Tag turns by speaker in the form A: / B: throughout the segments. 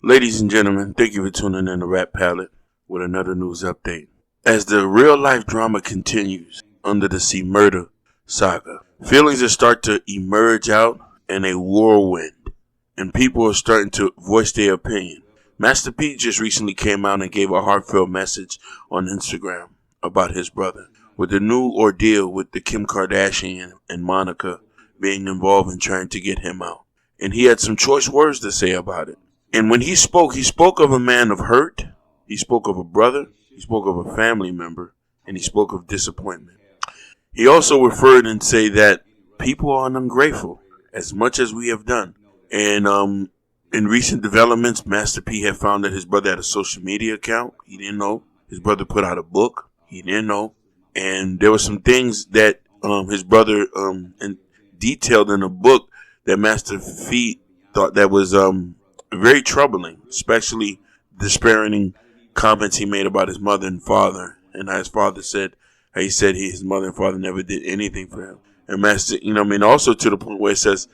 A: Ladies and gentlemen, thank you for tuning in to Rap Palette with another news update. As the real life drama continues under the C Murder saga, feelings are starting to emerge out in a whirlwind, and people are starting to voice their opinion. Master P just recently came out and gave a heartfelt message on Instagram about his brother, with the new ordeal with the Kim Kardashian and Monica being involved in trying to get him out. And he had some choice words to say about it. And when he spoke of a man of hurt, he spoke of a brother, he spoke of a family member, and he spoke of disappointment. He also referred and say that people are ungrateful as much as we have done. And in recent developments, Master P had found that his brother had a social media account. He didn't know. His brother put out a book. He didn't know. And there were some things that his brother detailed in a book that Master P thought that was very troubling, especially disparaging comments he made about his mother and father, and how his father said, his mother and father never did anything for him. And Master, also to the point where it says,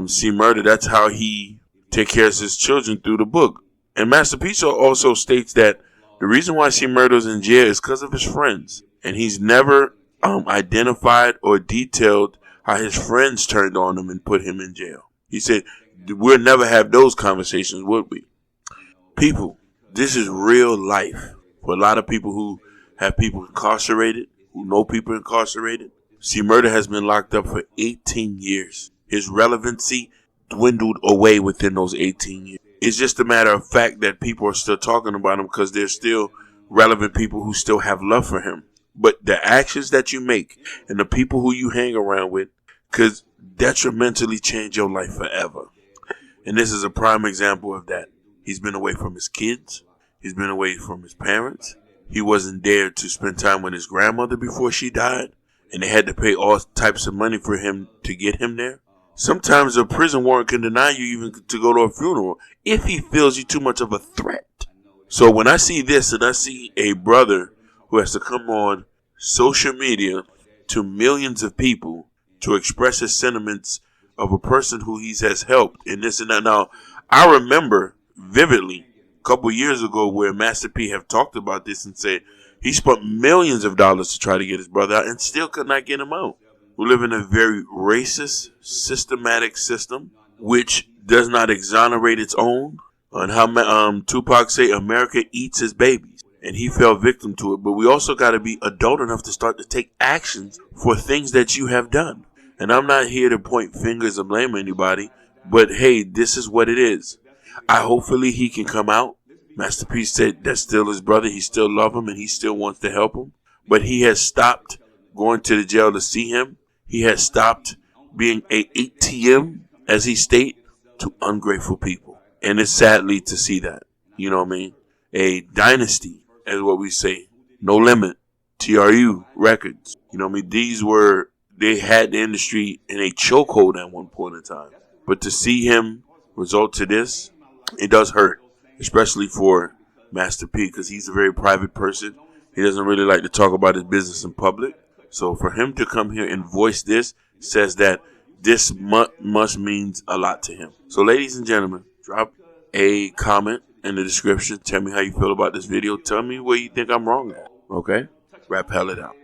A: C Murder, that's how he take care of his children through the book. And Master P also states that the reason why C Murder's in jail is because of his friends, and he's never identified or detailed how his friends turned on him and put him in jail. He said, we'll never have those conversations, would we? People, this is real life. For a lot of people who have people incarcerated, who know people incarcerated, C Murder has been locked up for 18 years. His relevancy dwindled away within those 18 years. It's just a matter of fact that people are still talking about him because there's still relevant people who still have love for him. But the actions that you make and the people who you hang around with could detrimentally change your life forever. And this is a prime example of that. He's been away from his kids. He's been away from his parents. He wasn't there to spend time with his grandmother before she died. And they had to pay all types of money for him to get him there. Sometimes a prison warrant can deny you even to go to a funeral if he feels you too much of a threat. So when I see this and I see a brother who has to come on social media to millions of people to express his sentiments of a person who he has helped and this and that. Now, I remember vividly a couple years ago where Master P have talked about this and said he spent millions of dollars to try to get his brother out and still could not get him out. We live in a very racist, systematic system which does not exonerate its own. On how Tupac say America eats his babies, and he fell victim to it. But we also got to be adult enough to start to take actions for things that you have done. And I'm not here to point fingers or blame anybody, but hey, this is what it is. Hopefully he can come out. Master P said that's still his brother. He still loves him and he still wants to help him. But he has stopped going to the jail to see him. He has stopped being a ATM, as he states, to ungrateful people. And it's sadly to see that. You know what I mean? A dynasty, as what we say. No Limit, TRU Records. You know what I mean? They had the industry in a chokehold at one point in time. But to see him result to this, it does hurt. Especially for Master P, because he's a very private person. He doesn't really like to talk about his business in public. So for him to come here and voice this says that this must means a lot to him. So ladies and gentlemen, drop a comment in the description. Tell me how you feel about this video. Tell me where you think I'm wrong at. Okay? Rap Palette out.